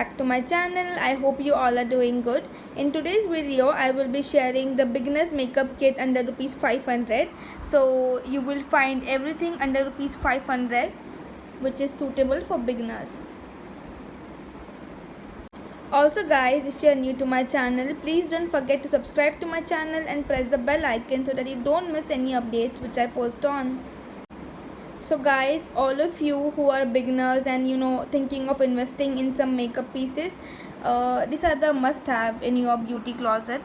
back to my channel. I hope you all are doing good. In today's video I will be sharing the beginners makeup kit under rupees 500. So you will find everything under rupees 500 which is suitable for beginners. Also guys, if you are new to my channel, please don't forget to subscribe to my channel and press the bell icon so that you don't miss any updates which I post on. So guys, all of you who are beginners and thinking of investing in some makeup pieces, these are the must have in your beauty closet.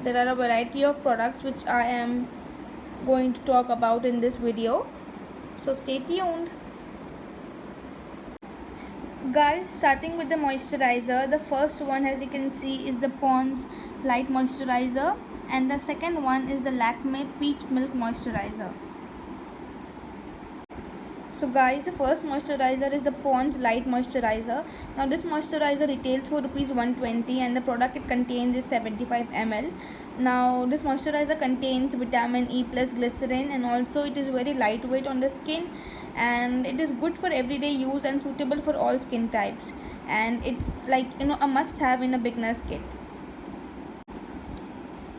There are a variety of products which I am going to talk about in this video, so stay tuned. Guys, starting with the moisturizer, the first one, as you can see, is the Pond's Light Moisturizer, and the second one is the Lakme Peach Milk Moisturizer. So guys, the first moisturizer is the Pond's Light Moisturizer. Now this moisturizer retails for rupees 120 and the product it contains is 75 ml. Now this moisturizer contains vitamin E plus glycerin, and also it is very lightweight on the skin, and it is good for everyday use and suitable for all skin types, and it's like a must have in a beginner's kit.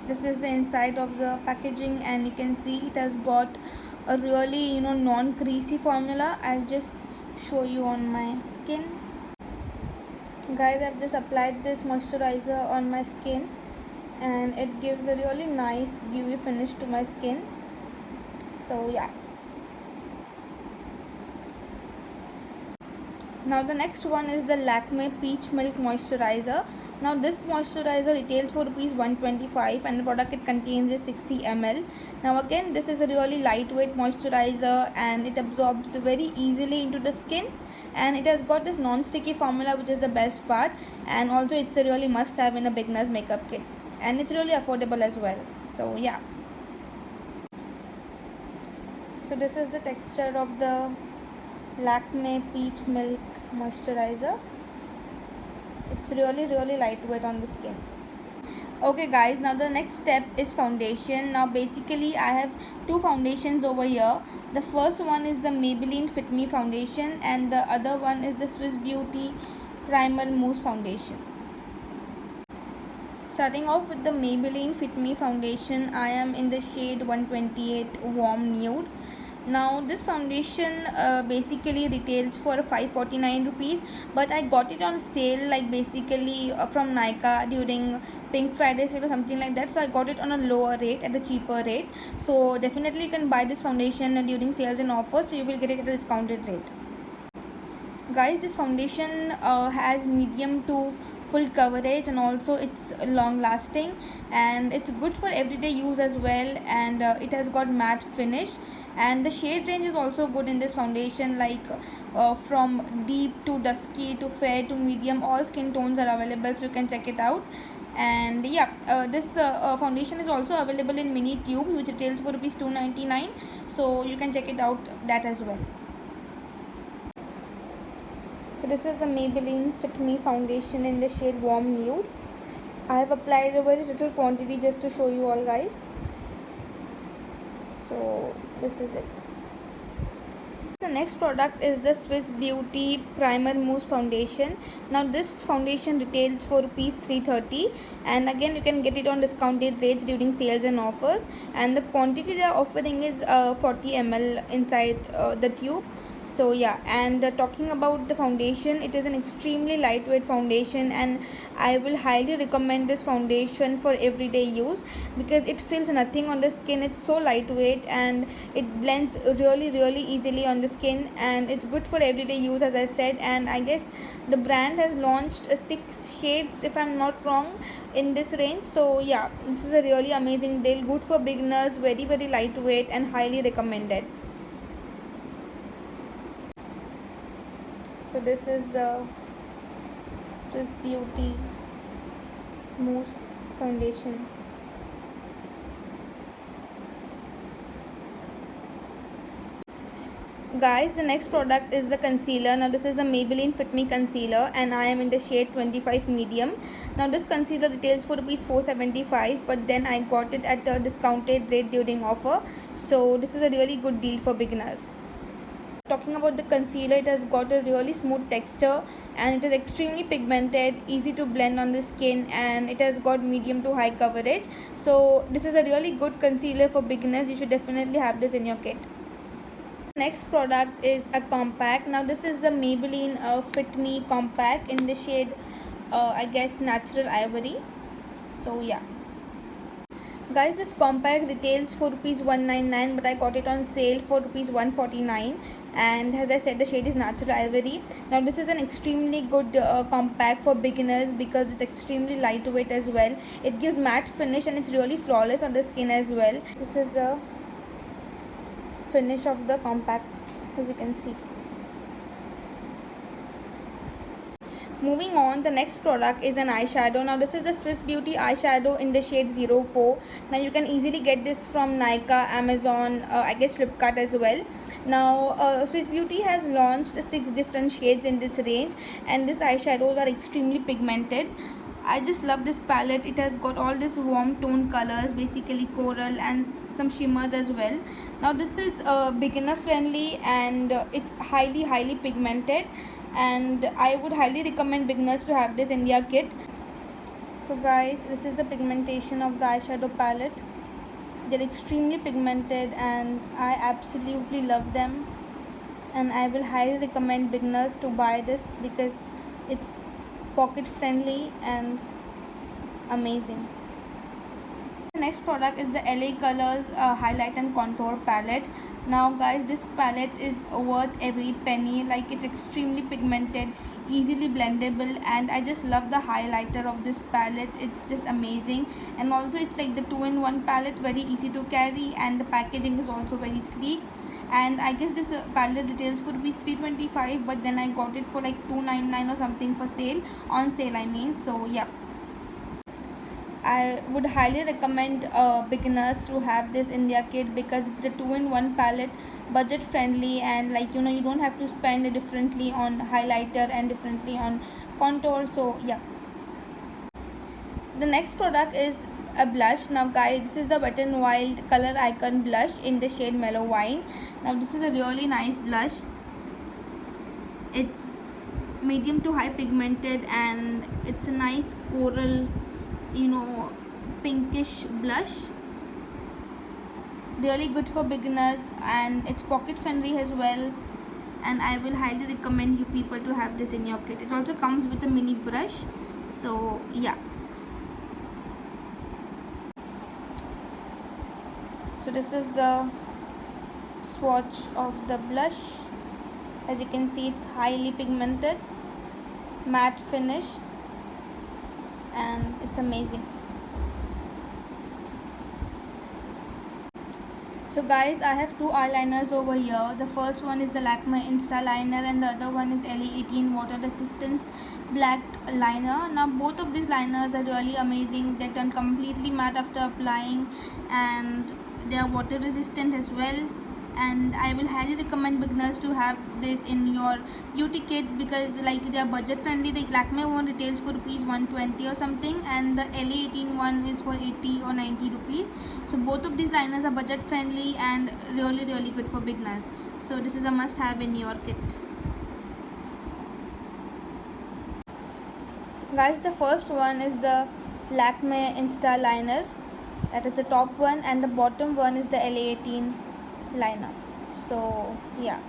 This is the inside of the packaging, and you can see it has got a really non-greasy formula. I'll just show you on my skin. Guys, I've just applied this moisturizer on my skin and it gives a really nice dewy finish to my skin. So yeah. Now the next one is the Lakme Peach Milk Moisturizer. Now this moisturizer retails for rupees 125 and the product it contains is 60 ml. Now again, this is a really lightweight moisturizer and it absorbs very easily into the skin, and it has got this non-sticky formula which is the best part, and also it's a really must have in a beginner's makeup kit, and it's really affordable as well. So yeah. So this is the texture of the Lakme Peach Milk Moisturizer. It's really lightweight on the skin. Okay guys, now the next step is foundation. Now basically I have two foundations over here. The first one is the Maybelline Fit Me foundation and the other one is the Swiss Beauty Primer Mousse foundation. Starting off with the Maybelline Fit Me foundation, I am in the shade 128 Warm Nude. Now this foundation basically retails for 549 rupees, but I got it on sale, like basically from Nykaa during Pink Friday sale or something like that. So I got it on a lower rate, at a cheaper rate. So definitely you can buy this foundation during sales and offers, so you will get it at a discounted rate. Guys, this foundation has medium to full coverage, and also it's long lasting, and it's good for everyday use as well, and it has got matte finish, and the shade range is also good in this foundation, like from deep to dusky to fair to medium, all skin tones are available, so you can check it out. And yeah, this foundation is also available in mini tubes which retails for rupees 299, so you can check it out that as well. So this is the Maybelline Fit Me foundation in the shade Warm Nude. I have applied a very little quantity just to show you all guys. So this is it. The next product is the Swiss Beauty Primer Mousse foundation. Now this foundation retails for rupees 330, and again you can get it on discounted rates during sales and offers, and the quantity they are offering is 40 ml inside the tube. So yeah, and talking about the foundation, it is an extremely lightweight foundation, and I will highly recommend this foundation for everyday use because it feels nothing on the skin. It's so lightweight and it blends really easily on the skin, and it's good for everyday use, as I said. And I guess the brand has launched 6 shades if I'm not wrong in this range. So yeah, this is a really amazing deal, good for beginners, very lightweight and highly recommended. So this is the Swiss Beauty Mousse foundation. Guys, the next product is the concealer. Now this is the Maybelline Fit Me concealer, and I am in the shade 25 medium. Now this concealer retails for rupees 475, but then I got it at a discounted rate during offer, so this is a really good deal for beginners. Talking about the concealer, it has got a really smooth texture and it is extremely pigmented, easy to blend on the skin, and it has got medium to high coverage. So this is a really good concealer for beginners. You should definitely have this in your kit. Next product is a compact. Now this is the Maybelline Fit Me compact in the shade I guess natural ivory. So yeah guys, this compact retails for rupees 199, but I got it on sale for rupees 149, and as I said, the shade is natural ivory. Now this is an extremely good compact for beginners because it's extremely lightweight as well. It gives matte finish and it's really flawless on the skin as well. This is the finish of the compact, as you can see. Moving on, the next product is an eyeshadow. Now this is the Swiss Beauty eyeshadow in the shade 04. Now you can easily get this from Nykaa, Amazon, I guess Flipkart as well. Now Swiss Beauty has launched 6 different shades in this range, and these eyeshadows are extremely pigmented. I just love this palette. It has got all these warm tone colors, basically coral and some shimmers as well. Now this is beginner friendly and it's highly pigmented, and I would highly recommend beginners to have this in their kit. So guys, this is the pigmentation of the eyeshadow palette. They're extremely pigmented and I absolutely love them, and I will highly recommend beginners to buy this because it's pocket friendly and amazing. The next product is the LA Colors highlight and contour palette. Now guys, this palette is worth every penny. Like, it's extremely pigmented, easily blendable, and I just love the highlighter of this palette. It's just amazing, and also it's like the 2-in-1 palette, very easy to carry, and the packaging is also very sleek. And I guess this palette retails for rupees 325, but then I got it for like 299 or something for sale, on sale I mean. So yeah, I would highly recommend beginners to have this in their kit because it's the 2-in-1 palette, budget friendly, and like you don't have to spend differently on highlighter and differently on contour. So yeah, the next product is a blush. Now guys, this is the Wet n Wild Color Icon blush in the shade Mellow Wine. Now this is a really nice blush. It's medium to high pigmented and it's a nice coral, pinkish blush. Really good for beginners, and it's pocket friendly as well, and I will highly recommend you people to have this in your kit. It also comes with a mini brush. So yeah, so this is the swatch of the blush. As you can see, it's highly pigmented, matte finish, and it's amazing. So guys, I have 2 eyeliners over here. The first one is the Lakme Insta Liner and the other one is LE18 Water Resistance Black Liner. Now both of these liners are really amazing. They turn completely matte after applying, and they are water resistant as well, and I will highly recommend beginners to have this in your beauty kit because like they are budget friendly. The Lakme one retails for rupees 120 or something, and the LE18 one is for 80 or 90 rupees. So both of these liners are budget friendly and really good for beginners. So this is a must have in your kit. Guys, the first one is the Lakme Insta Liner. That is the top one, and the bottom one is the LE18 liner. So yeah,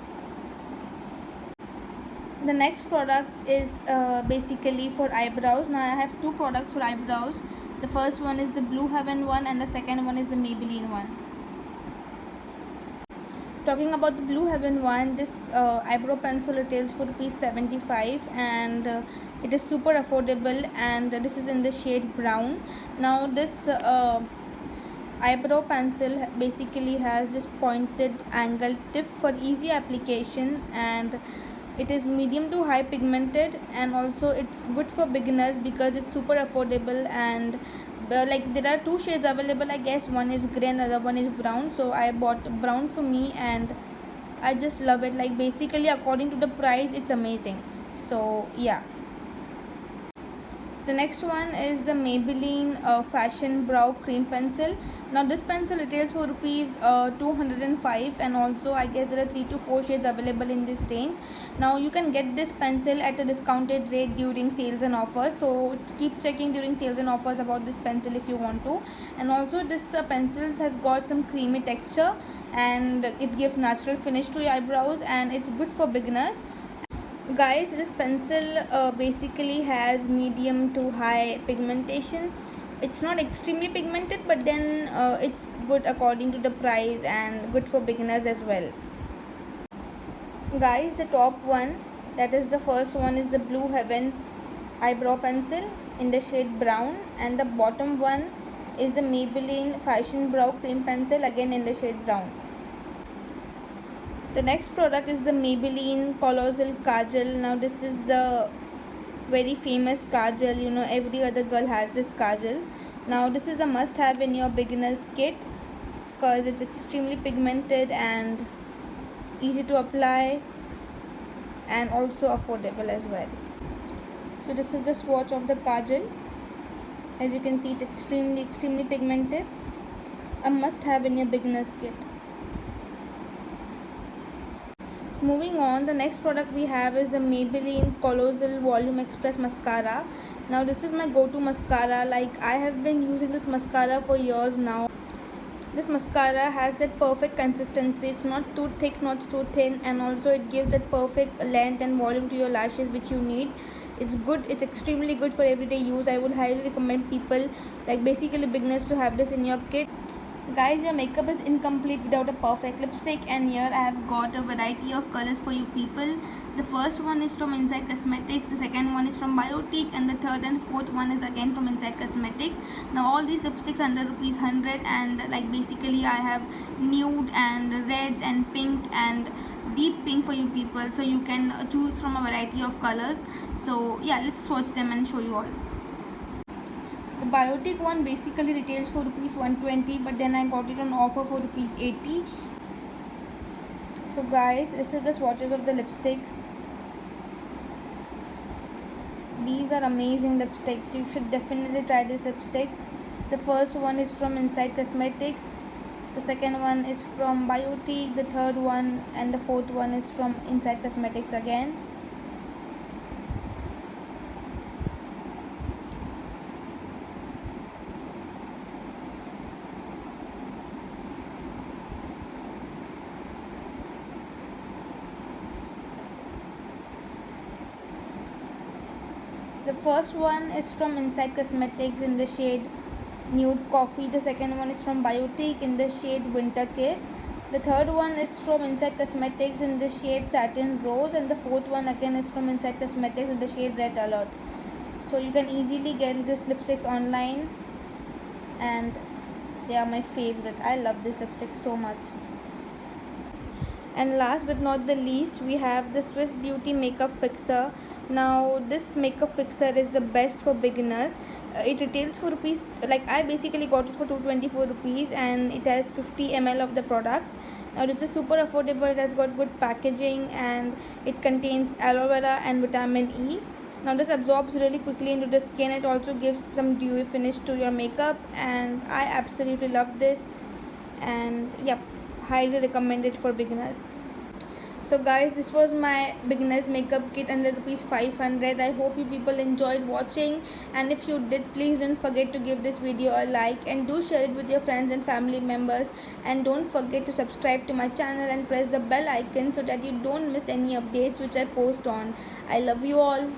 the next product is basically for eyebrows. Now I have 2 products for eyebrows. The first one is the Blue Heaven one and the second one is the Maybelline one. Talking about the Blue Heaven one, this eyebrow pencil retails for rupees 75, and it is super affordable, and this is in the shade brown. Now this eyebrow pencil basically has this pointed angle tip for easy application, and it is medium to high pigmented, and also it's good for beginners because it's super affordable. And like there are 2 shades available, I guess. One is grey and the other one is brown, so I bought brown for me and I just love it. Like basically according to the price, it's amazing. So yeah, The next one is the Maybelline Fashion Brow Cream Pencil. Now this pencil retails for rupees 205, and also I guess there are 3 to 4 shades available in this range. Now you can get this pencil at a discounted rate during sales and offers, so keep checking during sales and offers about this pencil if you want to. And also this pencil has got some creamy texture and it gives natural finish to your eyebrows, and it's good for beginners. Guys, this pencil basically has medium to high pigmentation. It's not extremely pigmented, but then it's good according to the price and good for beginners as well. Guys, the top one, that is the first one, is the Blue Heaven eyebrow pencil in the shade brown, and the bottom one is the Maybelline Fashion Brow Cream Pencil, again in the shade brown. The next product is the Maybelline Colossal Kajal. Now this is the very famous kajal, you know, every other girl has this kajal. Now this is a must have in your beginner's kit because it's extremely pigmented and easy to apply and also affordable as well. So this is the swatch of the kajal. As you can see, it's extremely pigmented. A must have in your beginner's kit. Moving on, the next product we have is the Maybelline Colossal Volume Express Mascara. Now this is my go-to mascara. Like, I have been using this mascara for years now. This mascara has that perfect consistency. It's not too thick, not too thin, and also it gives that perfect length and volume to your lashes which you need. It's good. It's extremely good for everyday use. I would highly recommend people, like basically beginners, to have this in your kit. Guys, your makeup is incomplete without a perfect lipstick, and here I have got a variety of colors for you people. The first one is from Inside Cosmetics, the second one is from Biotique, and the third and fourth one is again from Inside Cosmetics. Now all these lipsticks under rupees 100, and like basically I have nude and reds and pink and deep pink for you people, so you can choose from a variety of colors. So yeah, let's swatch them and show you all. The Biotique one basically retails for rupees 120, but then I got it on offer for rupees 80. So guys, this is the swatches of the lipsticks. These are amazing lipsticks. You should definitely try these lipsticks. The first one is from Inside Cosmetics. The second one is from Biotique. The third one and the fourth one is from Inside Cosmetics again. The first one is from Inside Cosmetics in the shade Nude Coffee. The second one is from Biotique in the shade Winter Kiss. The third one is from Inside Cosmetics in the shade Satin Rose, and the fourth one again is from Inside Cosmetics in the shade Red Alert. So you can easily get these lipsticks online, and they are my favorite. I love this lipstick so much. And last but not the least, we have the Swiss Beauty Makeup Fixer. Now this makeup fixer is the best for beginners. It retails for rupees, like I basically got it for 224 rupees, and it has 50 ml of the product. Now this is super affordable. It has got good packaging, and it contains aloe vera and vitamin E. Now this absorbs really quickly into the skin. It also gives some dewy finish to your makeup, and I absolutely love this, and yep, highly recommend it for beginners. So guys, this was my beginners makeup kit under rupees 500. I hope you people enjoyed watching, and if you did, please don't forget to give this video a like and do share it with your friends and family members, and don't forget to subscribe to my channel and press the bell icon so that you don't miss any updates which I post on. I love you all.